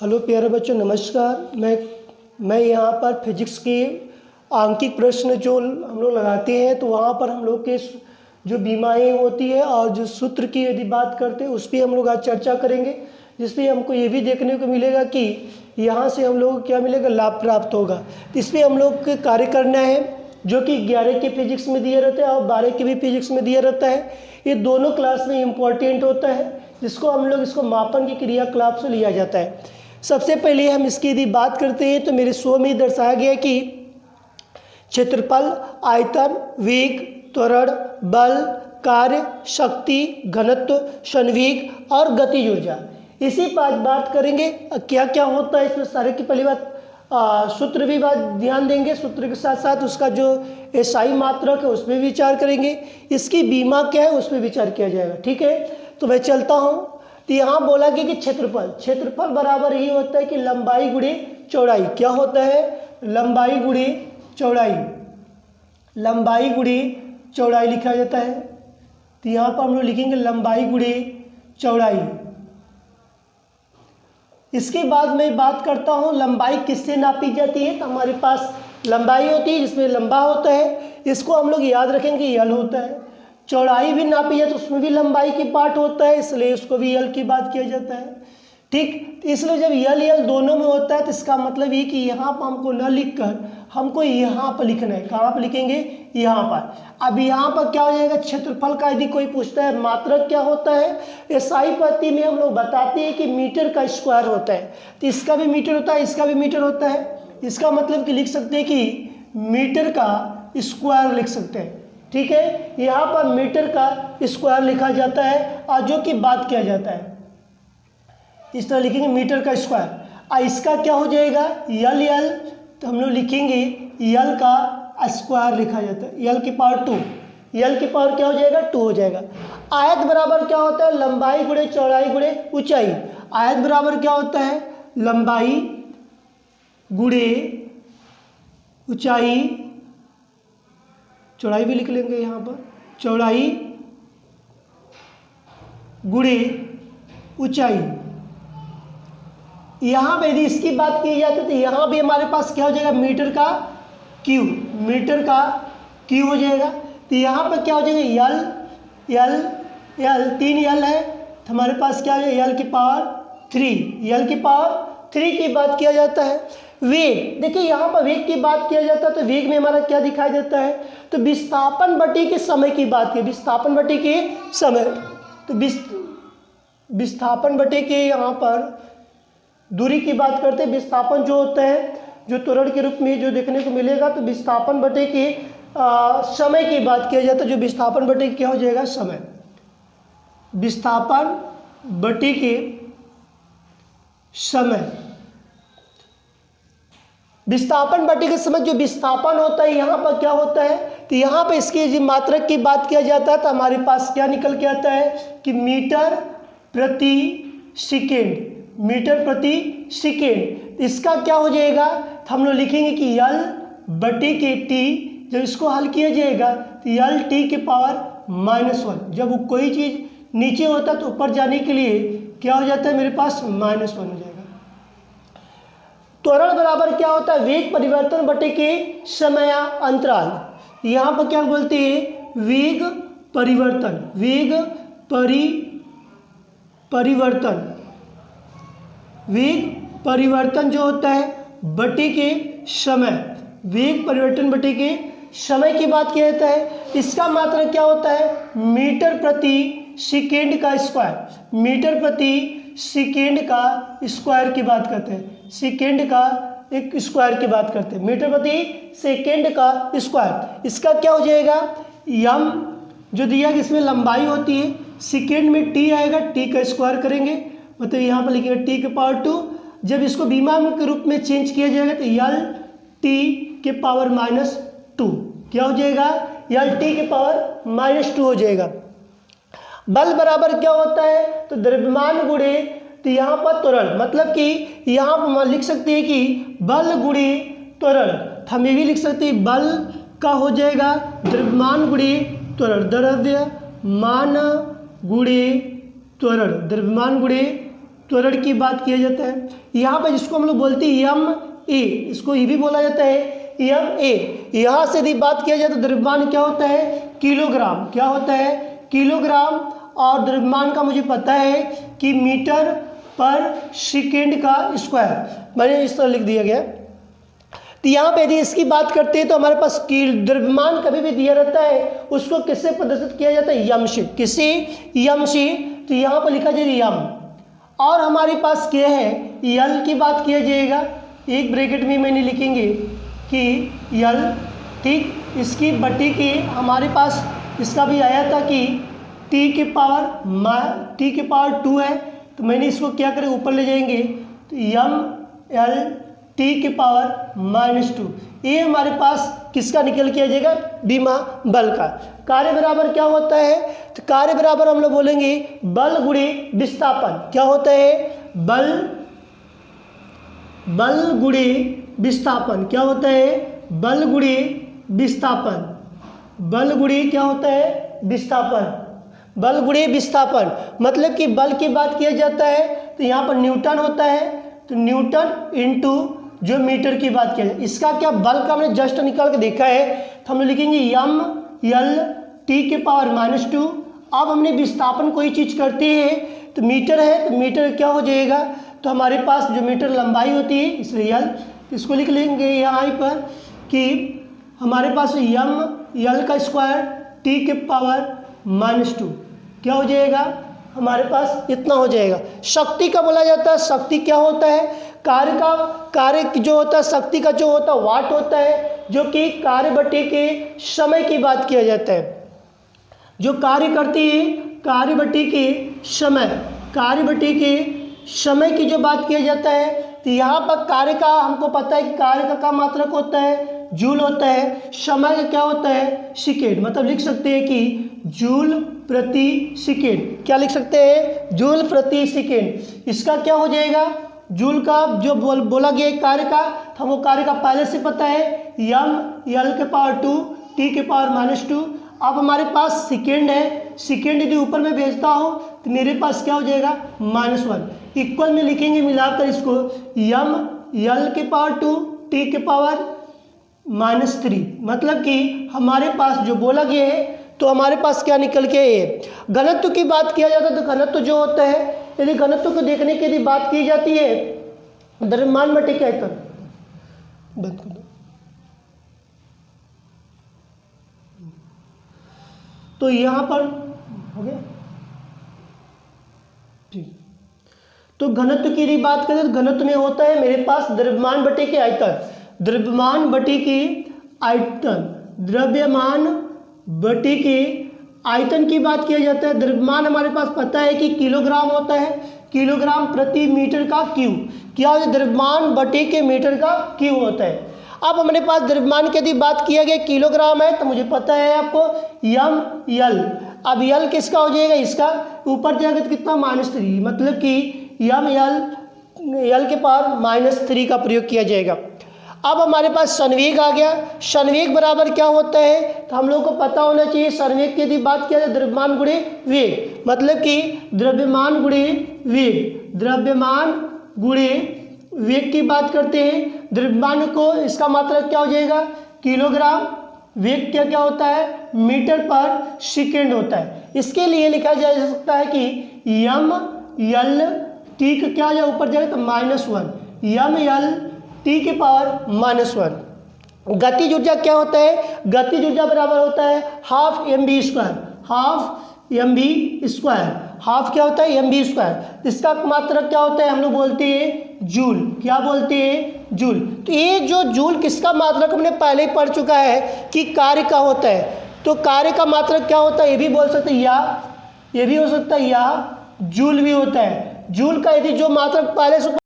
Hello प्यारे बच्चों, नमस्कार। मैं यहाँ पर फिजिक्स के आंकिक प्रश्न जो हम लोग लगाते हैं तो वहाँ पर हम लोग के जो बीमाएँ होती है और जो सूत्र की यदि बात करते हैं उस पर हम लोग आज चर्चा करेंगे, जिसमें हमको ये भी देखने को मिलेगा कि यहाँ से हम लोग को क्या मिलेगा, लाभ प्राप्त होगा। तो इस पर हम लोग को कार्य करना है, जो कि 11 के फिजिक्स में दिया रहता है और 12 के भी फिजिक्स में दिया रहता है। ये दोनों क्लास में इम्पॉर्टेंट होता है, जिसको हम लोग इसको मापन की क्रियाकलाप से लिया जाता है। सबसे पहले हम इसकी यदि बात करते हैं तो मेरे शो में दर्शाया गया कि क्षेत्रफल, आयतन, वेग, त्वरण, बल, कार्य, शक्ति, घनत्व, संवेग और गतिज ऊर्जा, इसी पर बात करेंगे। क्या क्या होता है इसमें सारे की पहली बात सूत्र भी बात ध्यान देंगे, सूत्र के साथ साथ उसका जो एसआई मात्रक है उस पर विचार करेंगे, इसकी बीमा क्या है उस पर विचार किया जाएगा। ठीक है, तो मैं चलता हूँ। तो यहाँ बोला गया कि क्षेत्रफल बराबर ही होता है कि लंबाई गुणे चौड़ाई। क्या होता है? लंबाई गुणे चौड़ाई, लंबाई गुणे चौड़ाई लिखा जाता है। तो यहाँ पर हम लोग लिखेंगे लंबाई गुणे चौड़ाई। इसके बाद मैं बात करता हूँ लंबाई किससे नापी जाती है। तो हमारे पास लंबाई होती है जिसमें लंबा होता है, इसको हम लोग याद रखेंगे यल होता है। चौड़ाई भी नापी जाए तो उसमें भी लंबाई की पार्ट होता है, इसलिए उसको भी यल की बात किया जाता है। ठीक, इसलिए जब यल दोनों में होता है तो इसका मतलब ये कि यहाँ पर हमको न लिखकर हमको यहाँ पर लिखना है। कहाँ पर लिखेंगे? यहाँ पर। अब यहाँ पर क्या हो जाएगा, क्षेत्रफल का यदि कोई पूछता है मात्रक क्या होता है, एसआई पद्धति में हम लोग बताते हैं कि मीटर का स्क्वायर होता है। तो इसका भी मीटर होता है, इसका भी मीटर होता है। इसका मतलब कि लिख सकते हैं कि मीटर का स्क्वायर लिख सकते हैं। ठीक है, यहाँ पर मीटर का स्क्वायर लिखा जाता है और जो कि बात किया जाता है इस तरह लिखेंगे मीटर का स्क्वायर। और इसका क्या हो जाएगा, यल, तो हम लोग लिखेंगे यल का स्क्वायर लिखा जाता है, यल की पावर 2। यल की पावर क्या हो जाएगा, 2 हो जाएगा। आयत बराबर क्या होता है, लंबाई गुणे चौड़ाई गुणे ऊंचाई। आयत बराबर क्या होता है, लंबाई गुणे ऊंचाई, चौड़ाई भी लिख लेंगे यहाँ पर, चौड़ाई गुणे ऊंचाई। यहाँ पे यदि इसकी बात की जाती है तो यहाँ भी हमारे पास क्या हो जाएगा, मीटर का क्यू, मीटर का क्यू हो जाएगा। तो यहाँ पर क्या हो जाएगा, यल 3 यल है तो हमारे पास क्या हो जाएगा, यल की पावर 3, यल की पावर 3 की बात किया जाता है। वेग, देखिए यहाँ पर वेग की बात किया जाता है तो वेग में हमारा क्या दिखाई देता है, तो विस्थापन बटे के समय की बात की, विस्थापन बटे के समय। तो विस्थापन बटे के यहाँ पर दूरी की बात करते हैं। विस्थापन जो होता है जो त्वरण के रूप में जो देखने को मिलेगा, तो विस्थापन बटे के समय की बात किया जाता है। जो विस्थापन बटे क्या हो जाएगा, समय। विस्थापन बटे के समय, विस्थापन बटे के समय जो विस्थापन होता है यहाँ पर क्या होता है, तो यहाँ पर इसकी मात्रक की बात किया जाता है तो हमारे पास क्या निकल के आता है कि मीटर प्रति सेकेंड, मीटर प्रति सेकेंड। इसका क्या हो जाएगा, तो हम लोग लिखेंगे कि यल बटे के टी। जब इसको हल किया जाएगा तो यल टी के पावर -1। जब वो कोई चीज़ नीचे होता है तो ऊपर जाने के लिए क्या हो जाता है, मेरे पास -1 हो जाएगा। त्वरण बराबर क्या होता है, वेग परिवर्तन बटे के समय अंतराल। यहाँ पर क्या बोलते हैं, वेग परिवर्तन, वेग परिवर्तन, वेग परिवर्तन जो होता है बटे के समय, वेग परिवर्तन बटे के समय की बात किया जाता है। इसका मात्रक क्या होता है, मीटर प्रति सेकेंड का स्क्वायर, मीटर प्रति सेकेंड का स्क्वायर की बात करते हैं, सेकेंड का एक स्क्वायर की बात करते हैं, मीटर प्रति सेकेंड का स्क्वायर। इसका क्या हो जाएगा, यम जो दिया कि इसमें लंबाई होती है, सेकेंड में टी आएगा, टी का स्क्वायर करेंगे, मतलब यहाँ पर लिखेंगे टी के पावर 2। जब इसको बीमा के रूप में चेंज किया जाएगा तो यल टी के पावर -2 क्या हो जाएगा, यल टी के पावर -2 हो जाएगा। बल बराबर क्या होता है, तो द्रव्यमान गुणे, तो यहाँ पर त्वरण, मतलब कि यहाँ पर हम लिख सकते हैं कि बल गुणे त्वरण। हम ये भी लिख सकते हैं बल का हो जाएगा द्रव्यमान गुणे त्वरण, द्रव्यमान गुणे त्वरण, द्रव्यमान गुणे त्वरण की बात किया जाता है। यहाँ पर जिसको हम लोग बोलते हैं यम ए, इसको ये भी बोला जाता है यम ए। यहाँ से यदि बात किया जाए तो द्रव्यमान क्या होता है किलोग्राम, क्या होता है किलोग्राम, और द्रव्यमान का मुझे पता है कि मीटर पर सेकेंड का स्क्वायर, मैंने इस तरह लिख दिया गया। तो यहाँ पे यदि इसकी बात करते हैं तो हमारे पास द्रव्यमान कभी भी दिया रहता है उसको किससे प्रदर्शित किया जाता है यम से, किससे यम से। तो यहाँ पर लिखा जाएगा यम, और हमारे पास क्या है यल की बात किया जाएगा, एक ब्रैकेट में मैंने लिखेंगे कि यल, ठीक, इसकी बटी के हमारे पास इसका भी आया था कि टी के पावर 2 है, तो मैंने इसको क्या करें ऊपर ले जाएंगे तो यम एल टी के पावर -2, ये हमारे पास किसका निकल के आ जाएगा बीमा बल का। कार्य बराबर क्या होता है तो कार्य बराबर हम लोग बोलेंगे बल गुणे विस्थापन, क्या होता है बल गुणे विस्थापन, क्या होता है बल गुणे विस्थापन, बल गुणे क्या होता है विस्थापन, बल गुणे विस्थापन, मतलब कि बल की बात किया जाता है तो यहाँ पर न्यूटन होता है, तो न्यूटन इंटू जो मीटर की बात किया जाए, इसका क्या बल का हमने जस्ट निकाल के देखा है, तो हम लिखेंगे यम यल टी के पावर -2। अब हमने विस्थापन कोई चीज़ करते हैं तो मीटर है, तो मीटर क्या हो जाएगा, तो हमारे पास जो मीटर लंबाई होती है इसलिए यल, इसको लिख लेंगे यहाँ पर कि हमारे पास यम यल का स्क्वायर टी के पावर -2 क्या हो जाएगा हमारे पास इतना हो जाएगा। शक्ति का बोला जाता है, शक्ति क्या होता है कार्य जो होता है शक्ति का जो होता है वाट होता है, जो कि कार्य बटे के समय की बात किया जाता है, जो कार्य करती है कार्य बटे के समय की जो बात किया जाता है। तो यहाँ पर कार्य का हमको पता है कि कार्य का मात्रक होता है जूल होता है, समय का क्या होता है सेकेंड, मतलब लिख सकते हैं कि जूल प्रति सेकेंड, क्या लिख सकते हैं जूल प्रति सेकेंड। इसका क्या हो जाएगा जूल का जो बोला गया कार्य का, तो हमको कार्य का पहले से पता है यम यल के पावर 2 टी के पावर -2। अब हमारे पास सेकेंड है, सेकेंड यदि ऊपर में भेजता हूँ तो मेरे पास क्या हो जाएगा -1, इक्वल में लिखेंगे मिलाकर इसको यम यल के पावर 2 टी के पावर -3, मतलब कि हमारे पास जो बोला गया है तो हमारे पास क्या निकल के है। घनत्व की बात किया जाता है तो घनत्व जो होता है, यदि घनत्व को देखने की यदि बात की जाती है द्रव्यमान बटे के आयतन, बंद कर दो, तो यहाँ पर हो गया ठीक। तो घनत्व की यदि बात करें तो घनत्व में होता है मेरे पास द्रव्यमान बटे के आयतन, द्रव्यमान बटे के आयतन, द्रव्यमान बटे के आयतन की बात किया जाता है। द्रव्यमान हमारे पास पता है कि किलोग्राम होता है, किलोग्राम प्रति मीटर का क्यूब, क्या होता है द्रव्यमान बटे के मीटर का क्यूब होता है। अब हमारे पास द्रव्यमान की यदि बात किया गया किलोग्राम है तो मुझे पता है आपको यम यल, अब यल किसका हो जाएगा इसका ऊपर जाएगा तो कितना -3, मतलब कि यम यल के पावर -3 का प्रयोग किया जाएगा। अब हमारे पास संवेग आ गया, संवेग बराबर क्या होता है तो हम लोग को पता होना चाहिए। संवेग की यदि बात किया जाए द्रव्यमान गुणे वेग, मतलब कि द्रव्यमान गुणे वेग, द्रव्यमान गुणे वेग की बात करते हैं। द्रव्यमान को इसका मात्रक क्या हो जाएगा किलोग्राम, वेग क्या क्या होता है मीटर पर सेकेंड होता है। इसके लिए लिखा जा सकता है कि यम यल टी का क्या जाए ऊपर जाए तो -1, यम यल टी के पावर -1। गतिज ऊर्जा क्या होता है, गतिज ऊर्जा बराबर होता है half mv square, half mv square, half क्या होता है mv स्क्वायर। इसका मात्रक क्या होता है हम लोग बोलते हैं जूल, क्या बोलते हैं जूल। तो ये जो जूल किसका मात्रक हमने पहले ही पढ़ चुका है कि कार्य का होता है, तो कार्य का मात्रक क्या होता है ये भी बोल सकते हैं, या ये भी हो सकता है या जूल भी होता है। जूल का यदि जो मात्रक पहले से